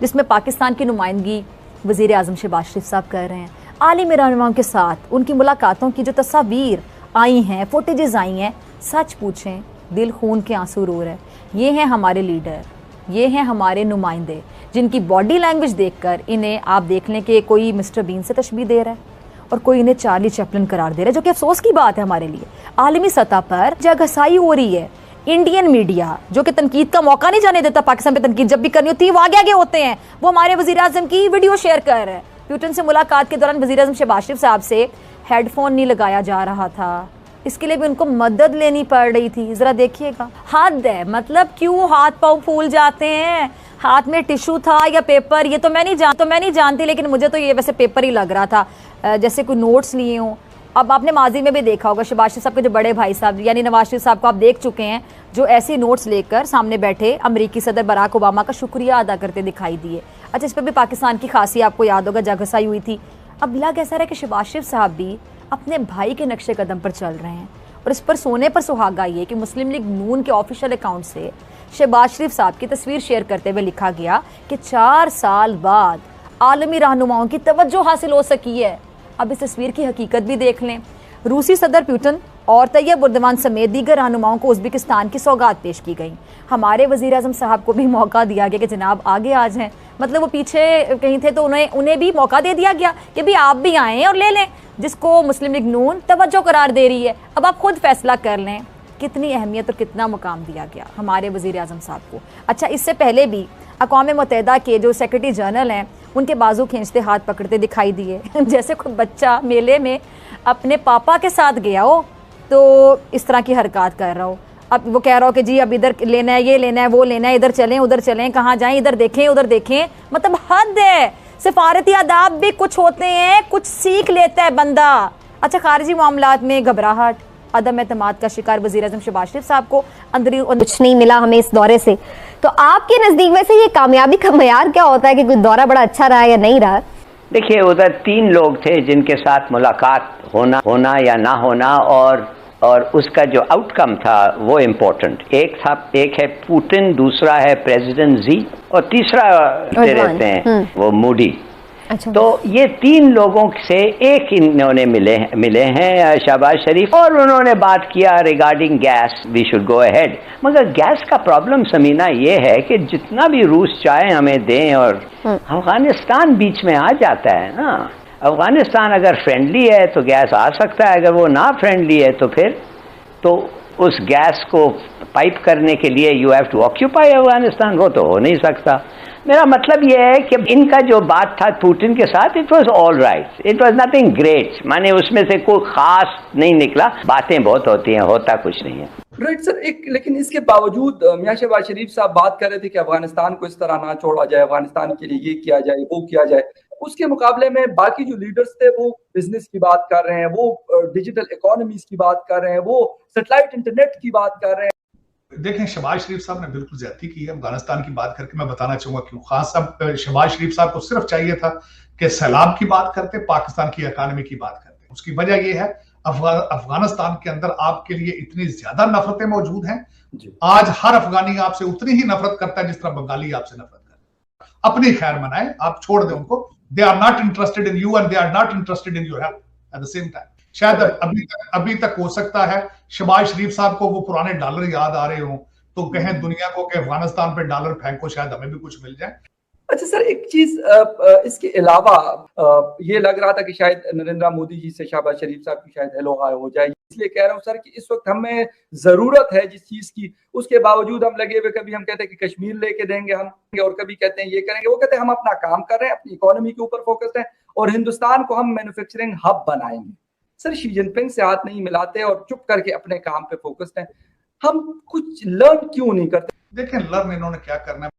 जिसमें पाकिस्तान की नुमाइंदगी वज़ीर आज़म शहबाज शरीफ साहब कर रहे हैं। आलिम रहनुमाओं के साथ उनकी मुलाकातों की जो तस्वीर आई हैं, फुटेजेस आई हैं, सच पूछें दिल खून के आंसू रो रहे हैं। ये हैं हमारे लीडर, ये हैं हमारे नुमाइंदे, जिनकी बॉडी लैंग्वेज देखकर इन्हें आप देख लें कि कोई मिस्टर बीन से तशबीह दे रहा है और कोई इन्हें चार्ली चैपलिन करार दे रहा है, जो कि अफसोस की बात है हमारे लिए। आलमी सतह पर जगहसाई हो रही है। इंडियन मीडिया जो कि तनकीद का मौका नहीं जाने देता, पाकिस्तान पे तनकीद जब भी करनी होती है वो आगे आगे होते हैं। वो हमारे वज़ीर आज़म की वीडियो शेयर कर रहे हैं। प्यूटन से मुलाकात के दौरान वज़ीर आज़म शहबाज शरीफ साहब से हेडफोन नहीं लगाया जा रहा था, इसके लिए भी उनको मदद लेनी पड़ रही थी। जरा देखिएगा, हद है। मतलब क्यों हाथ पाँव फूल जाते हैं? हाथ में टिश्यू था या पेपर, ये तो मैं नहीं जानती, लेकिन मुझे तो ये वैसे पेपर ही लग रहा था, जैसे कोई नोट्स लिए हों। अब आपने माजी में भी देखा होगा शहबाज शरीफ साहब के जो बड़े भाई साहब यानी नवाज शरीफ साहब को आप देख चुके हैं, जो ऐसे नोट्स लेकर सामने बैठे अमेरिकी सदर बराक ओबामा का शुक्रिया अदा करते दिखाई दिए। अच्छा, इस पर भी पाकिस्तान की खासी आपको याद होगा जगहसाई हुई थी। अब लग ऐसा रहा है कि शहबाज शरीफ साहब भी अपने भाई के नक्शे कदम पर चल रहे हैं। और इस पर सोने पर सुहागा ये कि मुस्लिम लीग नून के ऑफिशियल अकाउंट से शहबाज शरीफ साहब की तस्वीर शेयर करते हुए लिखा गया कि 4 साल बाद आलमी रहनुमाओं की तवज्जो हासिल हो सकी है। अब इस तस्वीर की हकीकत भी देख लें। रूसी सदर पुतिन और तैयब उर्दवान समेत दीगर रहनुमाओं को उज़्बेकिस्तान की सौगात पेश की गई। हमारे वज़ीर आज़म साहब को भी मौका दिया गया कि जनाब आगे आ जाएं। मतलब वो पीछे कहीं थे तो उन्हें भी मौका दे दिया गया कि भी आप भी आएँ और ले लें, जिसको मुस्लिम लीग नून तवज्जो करार दे रही है। अब आप खुद फैसला कर लें कितनी अहमियत और कितना मुकाम दिया गया हमारे वज़ीर आज़म साहब को। अच्छा, इससे पहले भी अक़वाम मुत्तहिदा के जो सेक्रेटरी जनरल हैं उनके बाजू खींचते हाथ पकड़ते दिखाई दिए जैसे कोई बच्चा मेले में अपने पापा के साथ गया हो तो इस तरह की हरकत कर रहा हो। अब वो कह रहा हो कि जी अब इधर लेना है, ये लेना है, वो लेना है, इधर चलें उधर चलें, कहाँ जाएं, इधर देखें उधर देखें। मतलब हद है। सिफारती आदाब भी कुछ होते हैं, कुछ सीख लेता है बंदा। अच्छा, खारजी मामलात में घबराहट, अदम एतमाद का शिकार वज़ीर आज़म शहबाज शरीफ साहब को अंदरी कुछ नहीं मिला हमें इस दौरे से। तो आपके नज़दीक में से ये कामयाबी का मयार क्या होता है कि कोई दौरा बड़ा अच्छा रहा या नहीं रहा? देखिए, उधर 3 लोग थे जिनके साथ मुलाकात होना या ना होना और उसका जो आउटकम था वो इम्पोर्टेंट। एक है पुतिन, दूसरा है प्रेसिडेंट जी और तीसरा रहते हैं वो मोदी। अच्छा। तो ये 3 लोगों से एक इन्होंने मिले हैं शहबाज शरीफ, और उन्होंने बात किया regarding gas, we should go ahead. मगर गैस का प्रॉब्लम समीना ये है कि जितना भी रूस चाहे हमें दें, और अफगानिस्तान बीच में आ जाता है ना। अफगानिस्तान अगर फ्रेंडली है तो गैस आ सकता है, अगर वो ना फ्रेंडली है तो फिर तो उस गैस को पाइप करने के लिए you have to occupy Afghanistan, वो तो हो नहीं सकता। मेरा मतलब यह है कि इनका जो बात था पुतिन के साथ, it was all right, it was nothing great, माने उसमें से कोई खास नहीं निकला। बातें बहुत होती हैं, होता कुछ नहीं है। Right sir. लेकिन इसके बावजूद मियां शहबाज शरीफ साहब बात कर रहे थे कि अफगानिस्तान को इस तरह ना छोड़ा जाए, अफगानिस्तान के लिए ये किया जाए वो किया जाए। उसके मुकाबले में बाकी जो लीडर्स थे वो बिजनेस की बात कर रहे हैं, वो डिजिटल इकोनॉमीज की बात कर रहे हैं, वो सैटेलाइट इंटरनेट की बात कर रहे हैं। देखें, शहबाज शरीफ साहब ने बिल्कुल ज्यादती की है अफगानिस्तान की बात करके। मैं बताना चाहूंगा क्यों। खास साहब शहबाज शरीफ साहब को सिर्फ चाहिए था कि सैलाब की बात करते, पाकिस्तान की इकानमी की बात करते। उसकी वजह यह है अफगानिस्तान के अंदर आपके लिए इतनी ज्यादा नफरतें मौजूद हैं। आज हर अफगानी आपसे उतनी ही नफरत करता है जिस तरह बंगाली आपसे नफरत करता है। अपनी खैर मनाए, आप छोड़ दें उनको। They are not interested in you and they are not interested in your help at the same time. शायद अभी तक हो सकता है शहबाज शरीफ साहब को वो पुराने डॉलर याद आ रहे हों, तो कहें दुनिया को कि अफगानिस्तान पे डॉलर फेंको, शायद हमें भी कुछ मिल जाए। अच्छा सर, एक चीज इसके अलावा ये लग रहा था कि शायद नरेंद्र मोदी जी से शहबाज शरीफ साहब की शायद हेलो हाय हो जाए। इसलिए कह रहा हूँ सर कि इस वक्त हमें जरूरत है जिस चीज की, उसके बावजूद हम लगे हुए, कभी हम कहते हैं कि कश्मीर लेके देंगे हम, और कभी कहते हैं ये करेंगे, वो कहते हैं हम अपना काम कर रहे हैं, अपनी इकोनॉमी के ऊपर फोकस्ड है और हिंदुस्तान को हम मैन्युफैक्चरिंग हब बनाएंगे। सर, शी जिनपिंग से हाथ नहीं मिलाते और चुप करके अपने काम पे फोकस्ड हैं। हम कुछ लर्न क्यों नहीं करते? देखें, लर्न इन्होंने क्या करना है।